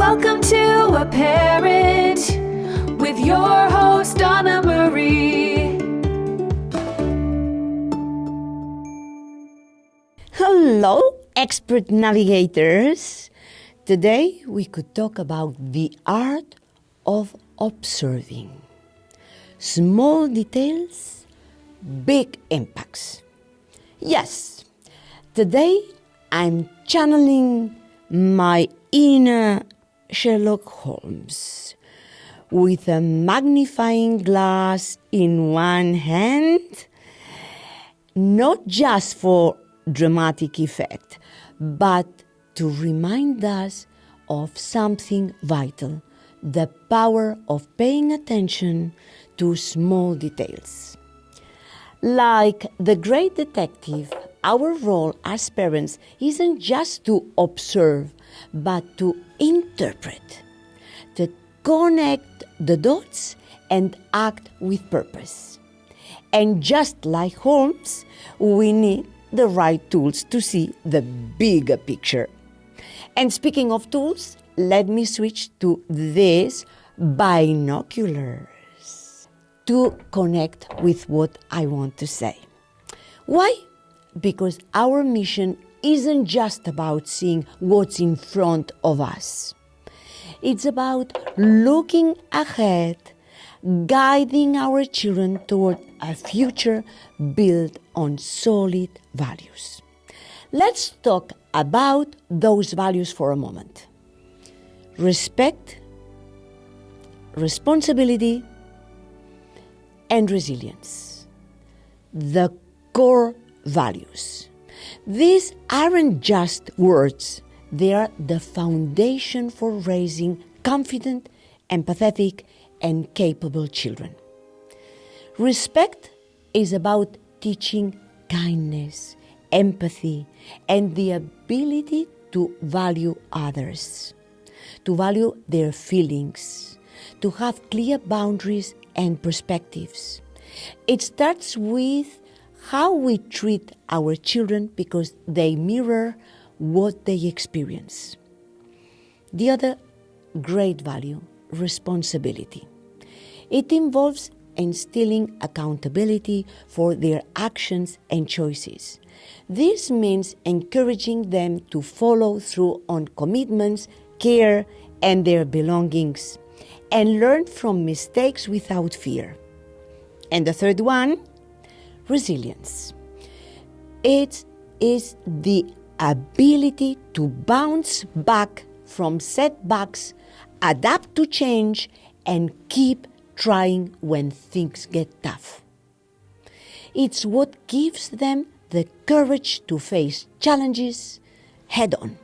Welcome to A Parent with your host, Anna Marie. Hello, expert navigators. Today we could talk about the art of observing. Small details, big impacts. Yes, today I'm channeling my inner Sherlock Holmes with a magnifying glass in one hand, not just for dramatic effect, but to remind us of something vital, the power of paying attention to small details. Like the great detective, our role as parents isn't just to observe, but to interpret, to connect the dots and act with purpose. And just like Holmes, we need the right tools to see the bigger picture. And speaking of tools, let me switch to these binoculars to connect with what I want to say. Why? Because our mission isn't just about seeing what's in front of us. It's about looking ahead, guiding our children toward a future built on solid values. Let's talk about those values for a moment. Respect, responsibility, and resilience. The core values. These aren't just words, they are the foundation for raising confident, empathetic, and capable children. Respect is about teaching kindness, empathy, and the ability to value others, to value their feelings, to have clear boundaries and perspectives. It starts with how we treat our children because they mirror what they experience. The other great value, responsibility. It involves instilling accountability for their actions and choices. This means encouraging them to follow through on commitments, care, and their belongings, and learn from mistakes without fear. And the third one, resilience. It is the ability to bounce back from setbacks, adapt to change, and keep trying when things get tough. It's what gives them the courage to face challenges head on.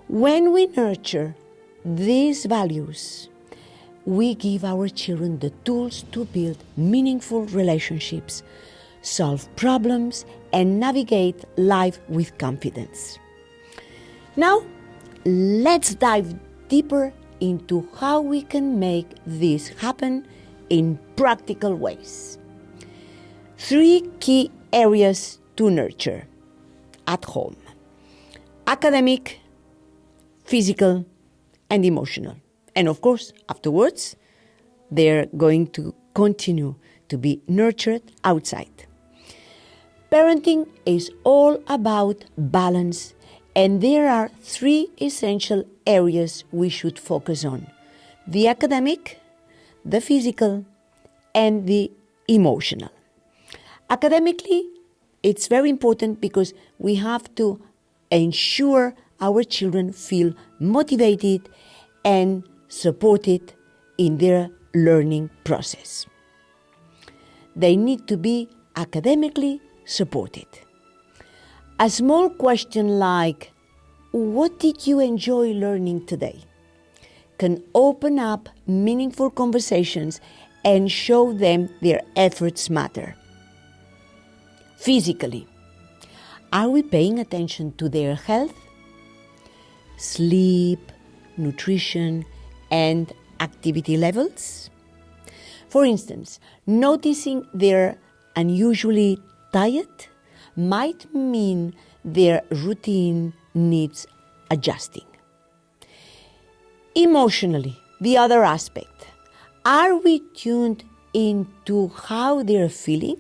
When we nurture these values, we give our children the tools to build meaningful relationships, solve problems, and navigate life with confidence. Now, let's dive deeper into how we can make this happen in practical ways. 3 key areas to nurture at home: academic, physical, and emotional. And of course, afterwards, they're going to continue to be nurtured outside. Parenting is all about balance, and there are 3 essential areas we should focus on: the academic, the physical, and the emotional. Academically, it's very important because we have to ensure our children feel motivated and supported in their learning process. They need to be academically supported. A small question like, "What did you enjoy learning today?" can open up meaningful conversations and show them their efforts matter. Physically, are we paying attention to their health? Sleep, nutrition, and activity levels? For instance, noticing they're unusually tired might mean their routine needs adjusting. Emotionally, the other aspect. Are we tuned into how they're feeling?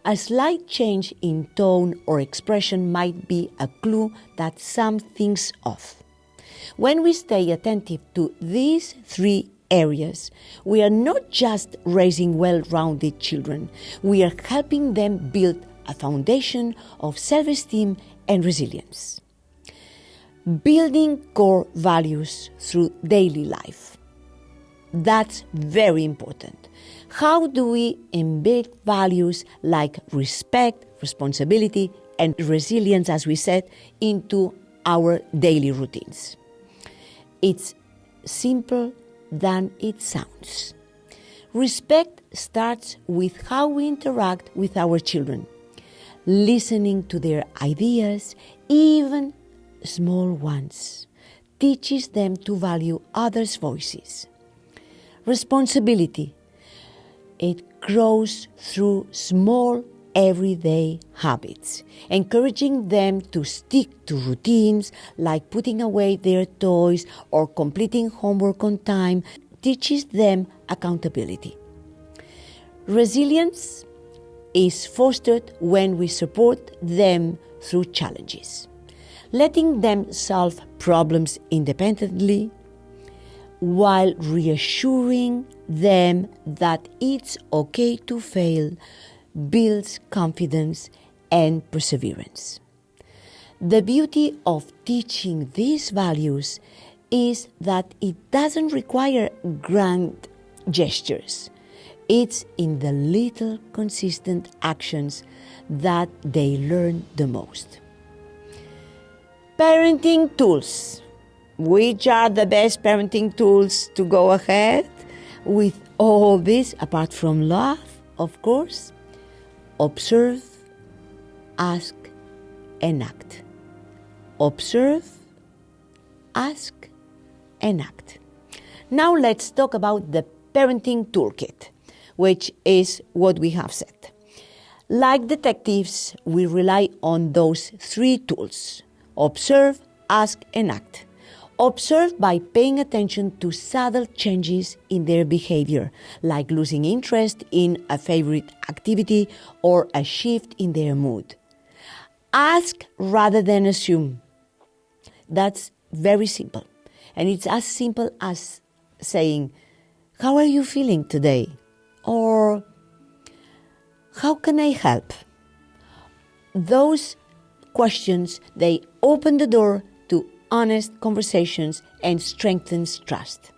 A slight change in tone or expression might be a clue that something's off. When we stay attentive to these three areas, we are not just raising well-rounded children, we are helping them build a foundation of self-esteem and resilience. Building core values through daily life. That's very important. How do we embed values like respect, responsibility, and resilience, as we said, into our daily routines? It's simple than it sounds. Respect starts with how we interact with our children, listening to their ideas, even small ones, teaches them to value others' voices. Responsibility. It grows through small, everyday habits, encouraging them to stick to routines like putting away their toys or completing homework on time, teaches them accountability. Resilience is fostered when we support them through challenges, letting them solve problems independently while reassuring them that it's okay to fail builds confidence and perseverance. The beauty of teaching these values is that it doesn't require grand gestures. It's in the little consistent actions that they learn the most. Parenting tools. Which are the best parenting tools to go ahead with all this, apart from love, of course? Observe, ask, and act. Observe, ask, and act. Now let's talk about the parenting toolkit, which is what we have said. Like detectives, we rely on those three tools: observe, ask, and act. Observe by paying attention to subtle changes in their behavior, like losing interest in a favorite activity or a shift in their mood. Ask rather than assume. That's very simple. And it's as simple as saying, "How are you feeling today?" Or, "How can I help?" Those questions, they open the door to honest conversations and strengthens trust.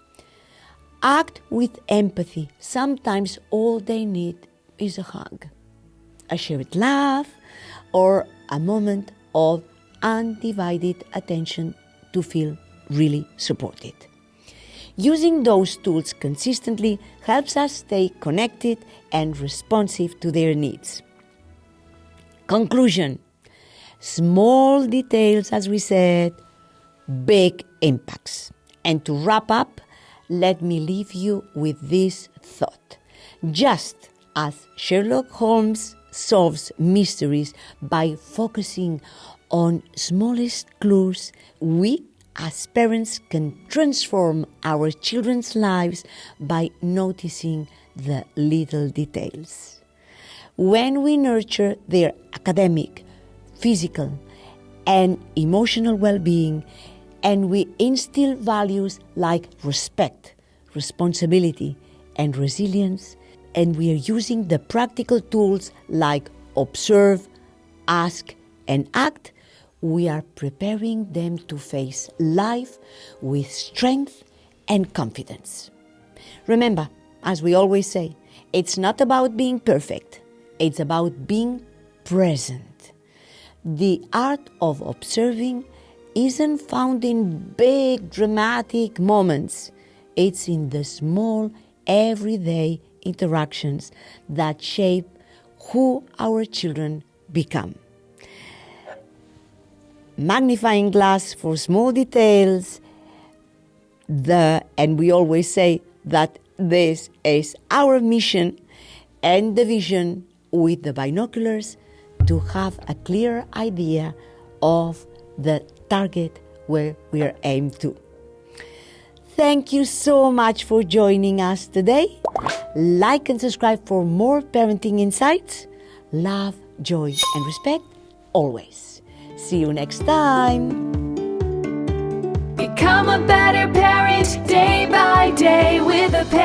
Act with empathy. Sometimes all they need is a hug, a shared laugh, or a moment of undivided attention to feel really supported. Using those tools consistently helps us stay connected and responsive to their needs. Conclusion. Small details, as we said, big impacts. And to wrap up, let me leave you with this thought. Just as Sherlock Holmes solves mysteries by focusing on smallest clues, we as parents can transform our children's lives by noticing the little details. When we nurture their academic, physical, and emotional well-being, and we instill values like respect, responsibility, and resilience, and we are using the practical tools like observe, ask, and act, we are preparing them to face life with strength and confidence. Remember, as we always say, it's not about being perfect, it's about being present. The art of observing isn't found in big dramatic moments. It's in the small, everyday interactions that shape who our children become. Magnifying glass for small details, and we always say that this is our mission and the vision with the binoculars to have a clear idea of the target where we are aimed to. Thank you so much for joining us today. Like and subscribe for more parenting insights. Love, joy, and respect always. See you next time. Become a better parent day by day with a parent.